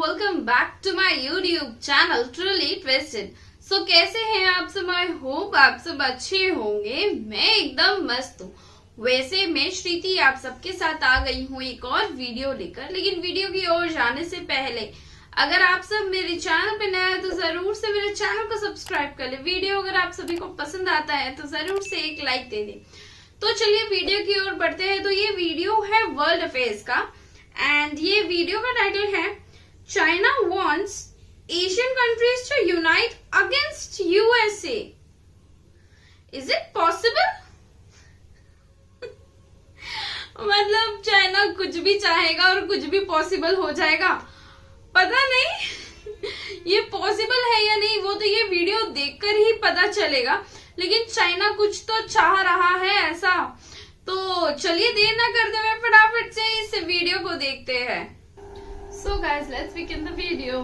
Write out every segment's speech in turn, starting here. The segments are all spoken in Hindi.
Welcome back to my YouTube channel truly twisted. So कैसे हैं आप सब? आई होप आप सब अच्छे होंगे। मैं एकदम मस्त हूँ। वैसे मैं श्रीति आप सबके साथ आ गई हूँ एक और वीडियो लेकर, लेकिन वीडियो की ओर जाने से पहले अगर आप सब मेरे चैनल पे नए हैं तो जरूर से मेरे चैनल को सब्सक्राइब कर ले। वीडियो अगर आप सभी को पसंद आता है तो जरूर से एक लाइक दे दे। तो चलिए वीडियो की ओर बढ़ते हैं। तो ये वीडियो है वर्ल्ड अफेयर्स का एंड ये वीडियो का टाइटल है China wants Asian countries to unite against USA. Is it possible? मतलब चाइना कुछ भी चाहेगा और कुछ भी पॉसिबल हो जाएगा। पता नहीं ये पॉसिबल है या नहीं, वो तो ये वीडियो देखकर ही पता चलेगा। लेकिन चाइना कुछ तो चाह रहा है ऐसा। तो चलिए देर ना करते हुए फटाफट से इस वीडियो को देखते हैं। So guys, let's begin the video.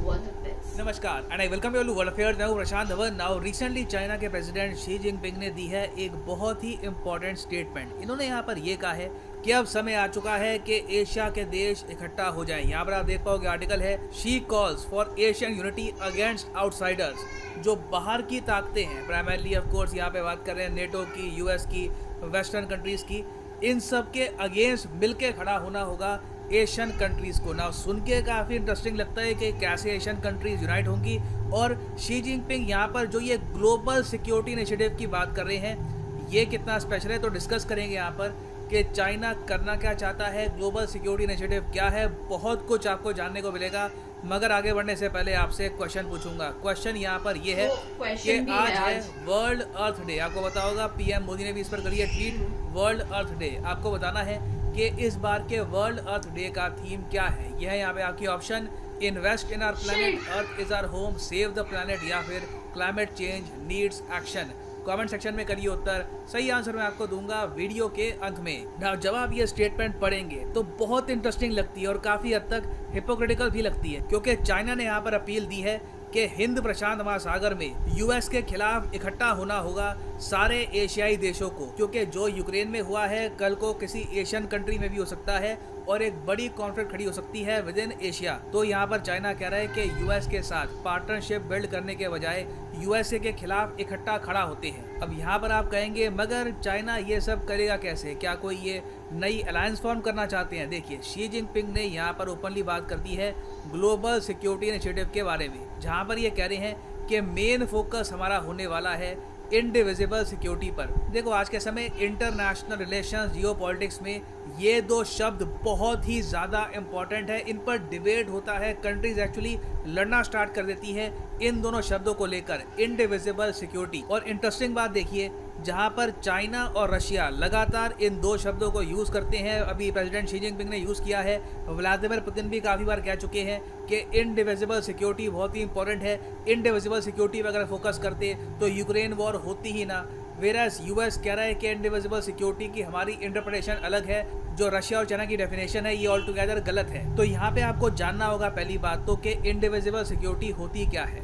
World Affairs. नमस्कार and I welcome you to world affairs. मैं हूं Prashant Dhawan. Now recently China के प्रेसिडेंट शी जिनपिंग ने दी है एक बहुत ही इंपॉर्टेंट स्टेटमेंट। इन्होंने यहां पर ये कहा है कि अब समय आ चुका है कि एशिया के देश इकट्ठा हो जाएं। यहाँ पर आप देख पाओगे आर्टिकल है she calls for Asian unity against outsiders. जो बाहर की ताकतें हैं, प्राइमरली ऑफ कोर्स यहाँ पे बात कर रहे हैं नेटो की, यूएस की, वेस्टर्न कंट्रीज की, इन सब के अगेंस्ट मिलके खड़ा होना होगा एशियन कंट्रीज को। ना सुन के काफ़ी इंटरेस्टिंग लगता है कि कैसे एशियन कंट्रीज यूनाइट होंगी। और शी जिनपिंग यहाँ पर जो ये ग्लोबल सिक्योरिटी इनिशिएटिव की बात कर रहे हैं, ये कितना स्पेशल है तो डिस्कस करेंगे यहाँ पर कि चाइना करना क्या चाहता है, ग्लोबल सिक्योरिटी इनिशिएटिव क्या है। बहुत कुछ आपको जानने को मिलेगा, मगर आगे बढ़ने से पहले आपसे एक क्वेश्चन पूछूंगा। क्वेश्चन यहाँ पर ये है कि आज है वर्ल्ड अर्थ डे। आपको पता होगा पीएम मोदी ने भी इस पर करी है ट्वीट, वर्ल्ड अर्थ डे। आपको बताना है कि इस बार के वर्ल्ड अर्थ डे का थीम क्या है। यह है यहाँ पे आपकी option, invest in our planet, earth is our home, save the planet, या फिर climate change needs action. Comment section में करिए उत्तर। सही आंसर मैं आपको दूंगा वीडियो के अंत में। ना जब आप ये स्टेटमेंट पढ़ेंगे तो बहुत इंटरेस्टिंग लगती है और काफी हद तक हिपोक्रेटिकल भी लगती है, क्योंकि चाइना ने यहाँ पर अपील दी है कि हिंद प्रशांत महासागर में यूएस के खिलाफ इकट्ठा होना होगा सारे एशियाई देशों को, क्योंकि जो यूक्रेन में हुआ है कल को किसी एशियन कंट्री में भी हो सकता है और एक बड़ी कॉन्फ्लिक्ट खड़ी हो सकती है विद इन एशिया। तो यहाँ पर चाइना कह रहा है कि यूएस के साथ पार्टनरशिप बिल्ड करने के बजाय यूएसए के खिलाफ इकट्ठा खड़ा होते हैं। अब यहाँ पर आप कहेंगे मगर चाइना ये सब करेगा कैसे, क्या कोई ये नई अलायंस फॉर्म करना चाहते हैं? देखिए शी जिनपिंग ने यहाँ पर ओपनली बात कर दी है ग्लोबल सिक्योरिटी इनिशिएटिव के बारे में, जहाँ पर ये कह रहे हैं कि मेन फोकस हमारा होने वाला है इंडिविजिबल सिक्योरिटी पर। देखो आज के समय इंटरनेशनल रिलेशंस, जियोपॉलिटिक्स में ये दो शब्द बहुत ही ज़्यादा इम्पॉर्टेंट है। इन पर डिबेट होता है, कंट्रीज एक्चुअली लड़ना स्टार्ट कर देती है इन दोनों शब्दों को लेकर, इंडिविजिबल सिक्योरिटी। और इंटरेस्टिंग बात देखिए, जहां पर चाइना और रशिया लगातार इन दो शब्दों को यूज़ करते हैं, अभी प्रेसिडेंट शी जिनपिंग ने यूज़ किया है, व्लादिमीर पुतिन भी काफ़ी बार कह चुके हैं कि इंडिविजिबल सिक्योरिटी बहुत ही इंपॉर्टेंट है। इंडिविजिबल सिक्योरिटी पर अगर फोकस करते तो यूक्रेन वॉर होती ही ना। वेरास यूएस कह रहा है कि इंडिविजिबल सिक्योरिटी की हमारी इंटरप्रिटेशन अलग है, जो रशिया और चाइना की डेफिनेशन है ये ऑल टुगेदर गलत है। तो यहाँ पे आपको जानना होगा पहली बात तो कि इंडिविजिबल सिक्योरिटी होती क्या है।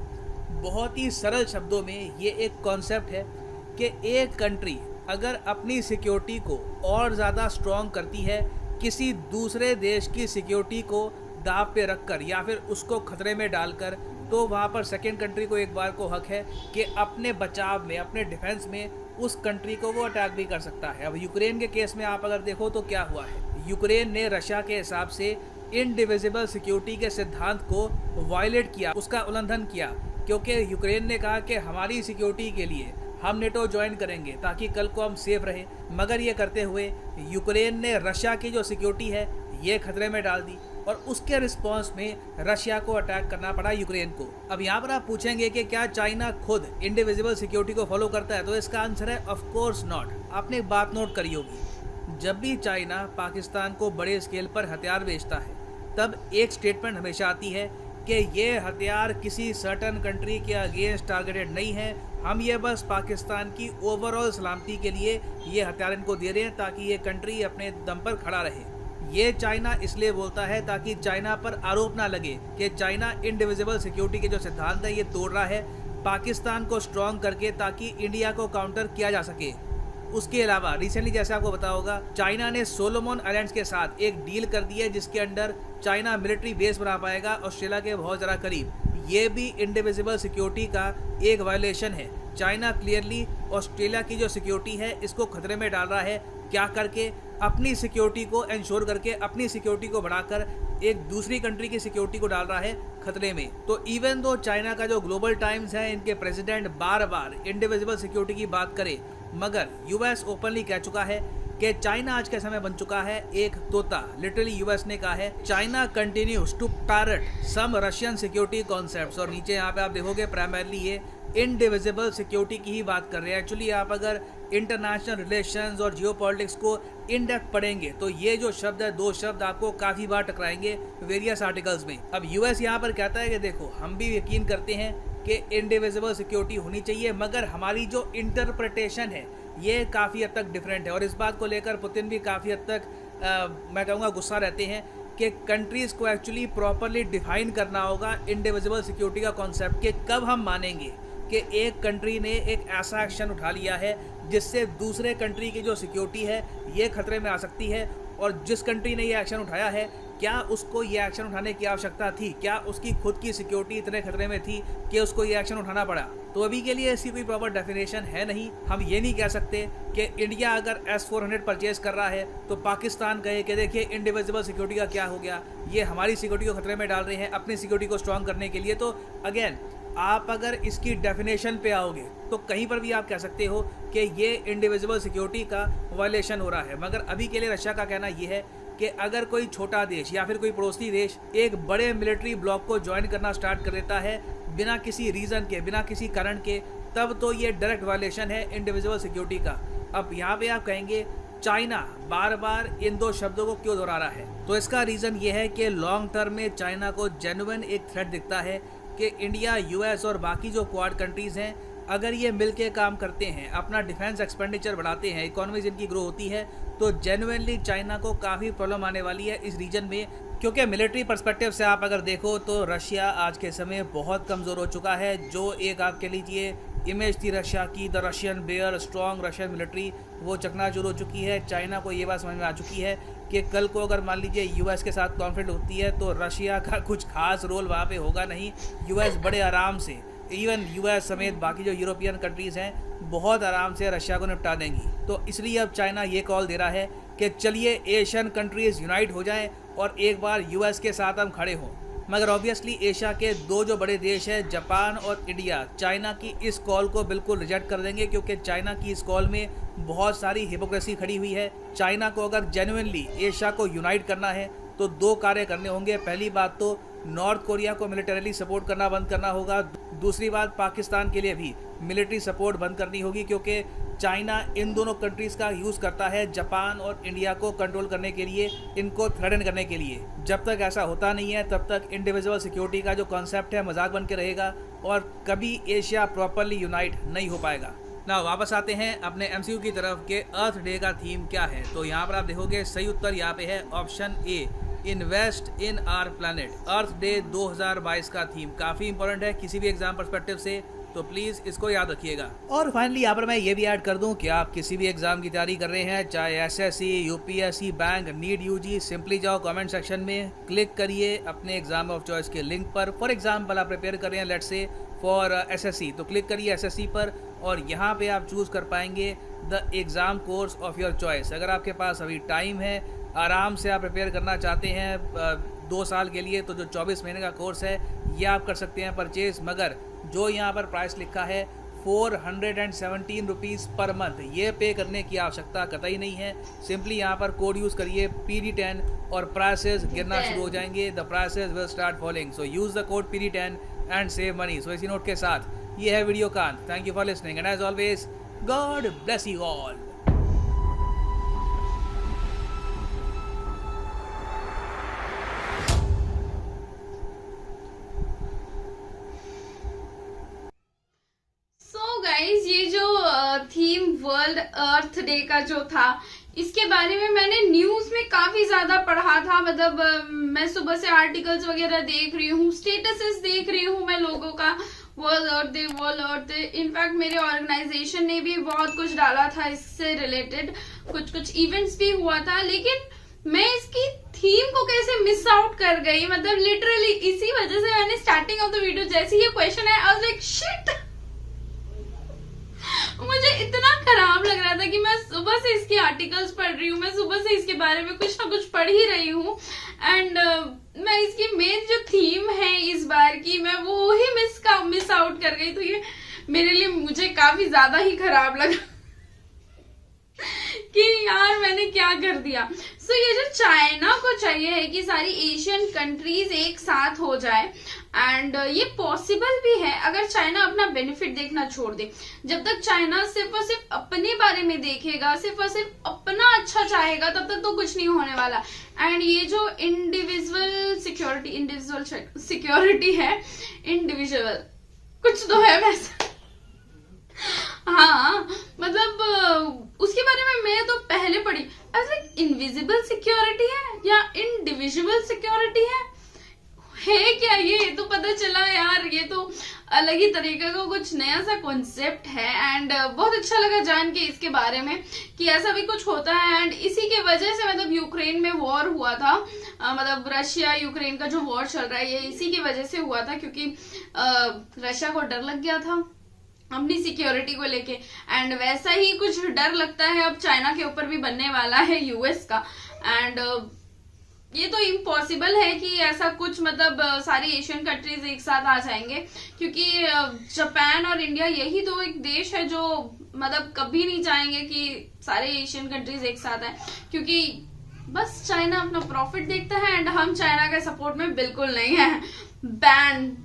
बहुत ही सरल शब्दों में ये एक कॉन्सेप्ट है कि एक कंट्री अगर अपनी सिक्योरिटी को और ज़्यादा स्ट्रॉन्ग करती है किसी दूसरे देश की सिक्योरिटी को दाव पे रखकर या फिर उसको खतरे में डालकर, तो वहाँ पर सेकेंड कंट्री को एक बार को हक है कि अपने बचाव में, अपने डिफेंस में उस कंट्री को वो अटैक भी कर सकता है। अब यूक्रेन के केस में आप अगर देखो तो क्या हुआ है, यूक्रेन ने रशिया के हिसाब से इंडिविजिबल सिक्योरिटी के सिद्धांत को वायलेट किया, उसका उल्लंघन किया, क्योंकि यूक्रेन ने कहा कि हमारी सिक्योरिटी के लिए हम नेटो ज्वाइन करेंगे ताकि कल को हम सेफ रहें। मगर ये करते हुए यूक्रेन ने रशिया की जो सिक्योरिटी है ये खतरे में डाल दी और उसके रिस्पांस में रशिया को अटैक करना पड़ा यूक्रेन को। अब यहाँ पर आप पूछेंगे कि क्या चाइना खुद इंडिविजिबल सिक्योरिटी को फॉलो करता है, तो इसका आंसर है ऑफ कोर्स नॉट। आपने एक बात नोट करी होगी, जब भी चाइना पाकिस्तान को बड़े स्केल पर हथियार बेचता है तब एक स्टेटमेंट हमेशा आती है कि ये हथियार किसी सर्टन कंट्री के अगेंस्ट टारगेटेड नहीं है, हम ये बस पाकिस्तान की ओवरऑल सलामती के लिए ये हथियार इनको दे रहे हैं ताकि ये कंट्री अपने दम पर खड़ा रहे। ये चाइना इसलिए बोलता है ताकि चाइना पर आरोप ना लगे कि चाइना इंडिविजिबल सिक्योरिटी के जो सिद्धांत है ये तोड़ रहा है पाकिस्तान को स्ट्रॉन्ग करके, ताकि इंडिया को काउंटर किया जा सके। उसके अलावा रिसेंटली जैसे आपको पता होगा चाइना ने सोलोमन आइलैंड्स के साथ एक डील कर दी है जिसके अंडर चाइना मिलिट्री बेस बना पाएगा ऑस्ट्रेलिया के बहुत ज़्यादा करीब। ये भी इंडिविजिबल सिक्योरिटी का एक वायलेशन है। चाइना क्लियरली ऑस्ट्रेलिया की जो सिक्योरिटी है इसको खतरे में डाल रहा है। क्या करके? अपनी सिक्योरिटी को इंश्योर करके, अपनी सिक्योरिटी को बढ़ाकर एक दूसरी कंट्री की सिक्योरिटी को डाल रहा है खतरे में। तो इवन दो चाइना का जो ग्लोबल टाइम्स है, इनके प्रेसिडेंट बार बार इंडिविजिबल सिक्योरिटी की बात करे, मगर यूएस ओपनली कह चुका है कि चाइना आज के समय बन चुका है एक तोता। लिटरली यूएस ने कहा है China continues to target some Russian security concepts. और नीचे यहाँ पे आप देखोगे प्राइमरली ये इंडिविजिबल सिक्योरिटी की ही बात कर रहे हैं। एक्चुअली आप अगर इंटरनेशनल रिलेशंस और जियोपॉलिटिक्स को इन डेप्थ पढ़ेंगे तो ये जो शब्द है, दो शब्द आपको काफ़ी बार टकराएंगे वेरियस आर्टिकल्स में। अब यूएस यहाँ पर कहता है कि देखो, हम भी यकीन करते हैं कि इंडिविजिबल सिक्योरिटी होनी चाहिए, मगर हमारी जो इंटरप्रिटेशन है ये काफ़ी हद तक डिफरेंट है। और इस बात को लेकर पुतिन भी काफ़ी हद तक मैं कहूँगा गुस्सा रहते हैं कि कंट्रीज़ को एक्चुअली प्रॉपरली डिफाइन करना होगा इंडिविजिबल सिक्योरिटी का कॉन्सेप्ट, कि कब हम मानेंगे कि एक कंट्री ने एक ऐसा एक्शन उठा लिया है जिससे दूसरे कंट्री की जो सिक्योरिटी है ये खतरे में आ सकती है। और जिस कंट्री ने ये एक्शन उठाया है, क्या उसको ये एक्शन उठाने की आवश्यकता थी? क्या उसकी खुद की सिक्योरिटी इतने खतरे में थी कि उसको ये एक्शन उठाना पड़ा? तो अभी के लिए इसकी कोई प्रॉपर डेफिनेशन है नहीं। हम ये नहीं कह सकते कि इंडिया अगर S-400 परचेज कर रहा है तो पाकिस्तान कहे कि देखिए इंडिविजिबल सिक्योरिटी का क्या हो गया, ये हमारी सिक्योरिटी को खतरे में डाल रहे हैं अपनी सिक्योरिटी को स्ट्रॉन्ग करने के लिए। तो अगेन, आप अगर इसकी डेफिनेशन पे आओगे तो कहीं पर भी आप कह सकते हो कि ये इंडिविजिबल सिक्योरिटी का वायलेशन हो रहा है। मगर अभी के लिए रशिया का कहना ये है कि अगर कोई छोटा देश या फिर कोई पड़ोसी देश एक बड़े मिलिट्री ब्लॉक को ज्वाइन करना स्टार्ट कर देता है बिना किसी रीज़न के, बिना किसी कारण के, तब तो ये डायरेक्ट वायलेशन है इंडिविजिबल सिक्योरिटी का। अब यहाँ पे आप कहेंगे चाइना बार बार इन दो शब्दों को क्यों दोहरा रहा है? तो इसका रीज़न ये है कि लॉन्ग टर्म में चाइना को जेन्युइन एक थ्रेट दिखता है कि इंडिया, यूएस और बाकी जो क्वाड कंट्रीज़ हैं, अगर ये मिलके काम करते हैं, अपना डिफेंस एक्सपेंडिचर बढ़ाते हैं, इकोनॉमीज इनकी ग्रो होती है, तो जेन्युइनली चाइना को काफ़ी प्रॉब्लम आने वाली है इस रीजन में। क्योंकि मिलिट्री पर्सपेक्टिव से आप अगर देखो तो रशिया आज के समय बहुत कमज़ोर हो चुका है। जो एक आप कह लीजिए इमेज थी रशिया की, the Russian bear, strong Russian military, वो चकनाचूर हो चुकी है। चाइना को ये बात समझ में आ चुकी है कि कल को अगर मान लीजिए यूएस के साथ कॉन्फ्लिक्ट होती है तो रशिया का कुछ खास रोल वहाँ पे होगा नहीं। यूएस बड़े आराम से, इवन यूएस समेत बाकी जो यूरोपियन कंट्रीज़ हैं, बहुत आराम से रशिया को निपटा देंगी। तो इसलिए अब चाइना ये कॉल दे रहा है कि चलिए एशियन कंट्रीज़ यूनाइट हो जाएं और एक बार यूएस के साथ हम खड़े हों। मगर ऑब्वियसली एशिया के दो जो बड़े देश हैं, जापान और इंडिया, चाइना की इस कॉल को बिल्कुल रिजेक्ट कर देंगे, क्योंकि चाइना की इस कॉल में बहुत सारी हिपोक्रेसी खड़ी हुई है। चाइना को अगर जेन्युइनली एशिया को यूनाइट करना है तो दो कार्य करने होंगे। पहली बात तो नॉर्थ कोरिया को मिलिटरीली सपोर्ट करना बंद करना होगा। दूसरी बात, पाकिस्तान के लिए भी मिलिट्री सपोर्ट बंद करनी होगी, क्योंकि चाइना इन दोनों कंट्रीज़ का यूज़ करता है जापान और इंडिया को कंट्रोल करने के लिए, इनको थ्रेटन करने के लिए। जब तक ऐसा होता नहीं है तब तक इंडिविजुअल सिक्योरिटी का जो कॉन्सेप्ट है मजाक बन के रहेगा और कभी एशिया प्रॉपरली यूनाइट नहीं हो पाएगा। ना वापस आते हैं अपने एमसीयू की तरफ के अर्थ डे का थीम क्या है। तो यहाँ पर आप देखोगे सही उत्तर यहाँ पे है option A, invest in our planet. Earth Day 2022 का थीम काफ़ी इंपॉर्टेंट है किसी भी एग्जाम पर्सपेक्टिव से, तो प्लीज़ इसको याद रखिएगा। और फाइनली यहाँ पर मैं ये भी ऐड कर दूँ कि आप किसी भी एग्जाम की तैयारी कर रहे हैं, चाहे SSC, UPSC, bank, NEET, UG, simply जाओ कमेंट सेक्शन में, क्लिक करिए अपने एग्जाम ऑफ चॉइस के लिंक पर। फॉर एग्जाम्पल आप प्रिपेयर कर रहे हैं लेट्स से फॉर एसएससी, तो क्लिक करिए एसएससी पर और यहाँ पे आप चूज़ कर पाएंगे the exam course of your choice. अगर आपके पास अभी टाइम है, आराम से आप प्रिपेयर करना चाहते हैं 2 साल के लिए, तो जो 24 महीने का कोर्स है ये आप कर सकते हैं परचेज। मगर जो यहाँ पर प्राइस लिखा है 417 रुपीज़ पर मंथ, ये पे करने की आवश्यकता कतई नहीं है। सिंपली यहाँ पर कोड यूज़ करिए PD10 और प्राइसेस गिरना शुरू हो जाएंगे। The prices will start following, so use the code PD10 and save money. So इसी नोट के साथ ये है वीडियो का। Thank you for listening and as always God bless you all. Guys, ये जो थीम वर्ल्ड अर्थ डे का जो था, इसके बारे में मैंने न्यूज में काफी ज्यादा पढ़ा था। मतलब मैं सुबह से आर्टिकल्स वगैरह देख रही हूँ, स्टेटसेस देख रही हूँ मैं लोगों का, वॉल थे। इनफैक्ट मेरे ऑर्गेनाइजेशन ने भी बहुत कुछ डाला था इससे रिलेटेड, कुछ इवेंट्स भी हुआ था, लेकिन मैं इसकी थीम को कैसे मिस आउट कर गई। मतलब लिटरली इसी वजह से मैंने स्टार्टिंग ऑफ द वीडियो जैसे ही ये क्वेश्चन है, आई वाज लाइक शिट। मुझे इतना खराब लग रहा था कि मैं सुबह से इसके आर्टिकल्स पढ़ रही हूँ, मैं सुबह से इसके बारे में कुछ ना कुछ पढ़ ही रही हूँ, एंड मैं इसकी मेन जो थीम है इस बार की, मैं वो ही मिस आउट कर गई। तो ये मेरे लिए मुझे काफी ज्यादा ही खराब लगा कि यार मैंने क्या कर दिया। सो ये जो चाइना को चाहिए है कि सारी एशियन कंट्रीज एक साथ हो जाए, एंड ये पॉसिबल भी है अगर चाइना अपना बेनिफिट देखना छोड़ दे। जब तक चाइना सिर्फ और सिर्फ अपने बारे में देखेगा, सिर्फ और सिर्फ अपना अच्छा चाहेगा, तब तक तो कुछ नहीं होने वाला। एंड ये जो इंडिविजुअल सिक्योरिटी है, इंडिविजुअल कुछ तो है वैसा, हाँ मतलब उसके बारे में मैं तो पहले पढ़ी, लाइक इनविजिबल सिक्योरिटी है या इंडिविजुअल सिक्योरिटी है क्या ये तो पता चला यार, ये तो अलग ही तरीके का कुछ नया सा कॉन्सेप्ट है। एंड बहुत अच्छा लगा जान के इसके बारे में कि ऐसा भी कुछ होता है। एंड इसी के वजह से मतलब यूक्रेन में वॉर हुआ था, मतलब रशिया यूक्रेन का जो वॉर चल रहा है ये इसी की वजह से हुआ था, क्योंकि रशिया को डर लग गया था अपनी सिक्योरिटी को लेके। एंड वैसा ही कुछ डर लगता है अब चाइना के ऊपर भी बनने वाला है यूएस का। एंड ये तो इम्पॉसिबल है कि ऐसा कुछ मतलब सारी एशियन कंट्रीज एक साथ आ जाएंगे, क्योंकि जापान और इंडिया यही तो एक देश है जो मतलब कभी नहीं चाहेंगे कि सारे एशियन कंट्रीज एक साथ आए, क्योंकि बस चाइना अपना प्रॉफिट देखता है एंड हम चाइना के सपोर्ट में बिल्कुल नहीं है। बैन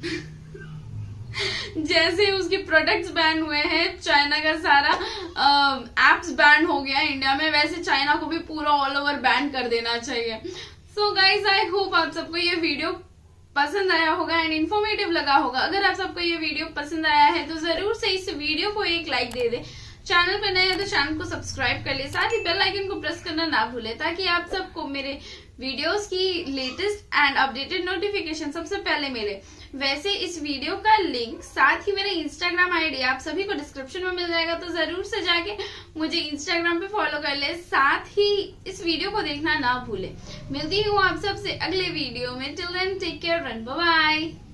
जैसे उसके प्रोडक्ट्स बैन हुए हैं, चाइना का सारा एप्स बैन हो गया इंडिया में, वैसे चाइना को भी पूरा ऑल ओवर बैन कर देना चाहिए। सो गाइज आई होप आप सबको ये वीडियो पसंद आया होगा एंड इन्फॉर्मेटिव लगा होगा। अगर आप सबको ये वीडियो पसंद आया है तो जरूर से इस वीडियो को एक लाइक दे दे। चैनल पर नए हैं तो चैनल को सब्सक्राइब कर ले, साथ ही बेल आइकन को प्रेस करना ना भूले, ताकि आप सबको मेरे वीडियोस की लेटेस्ट एंड अपडेटेड नोटिफिकेशन सबसे पहले मिले। वैसे इस वीडियो का लिंक साथ ही मेरे इंस्टाग्राम आईडी आप सभी को डिस्क्रिप्शन में मिल जाएगा, तो जरूर से जाके मुझे इंस्टाग्राम पे फॉलो कर ले, साथ ही इस वीडियो को देखना ना भूले। मिलती हूँ आप सबसे अगले वीडियो में। Till then take care and bye bye.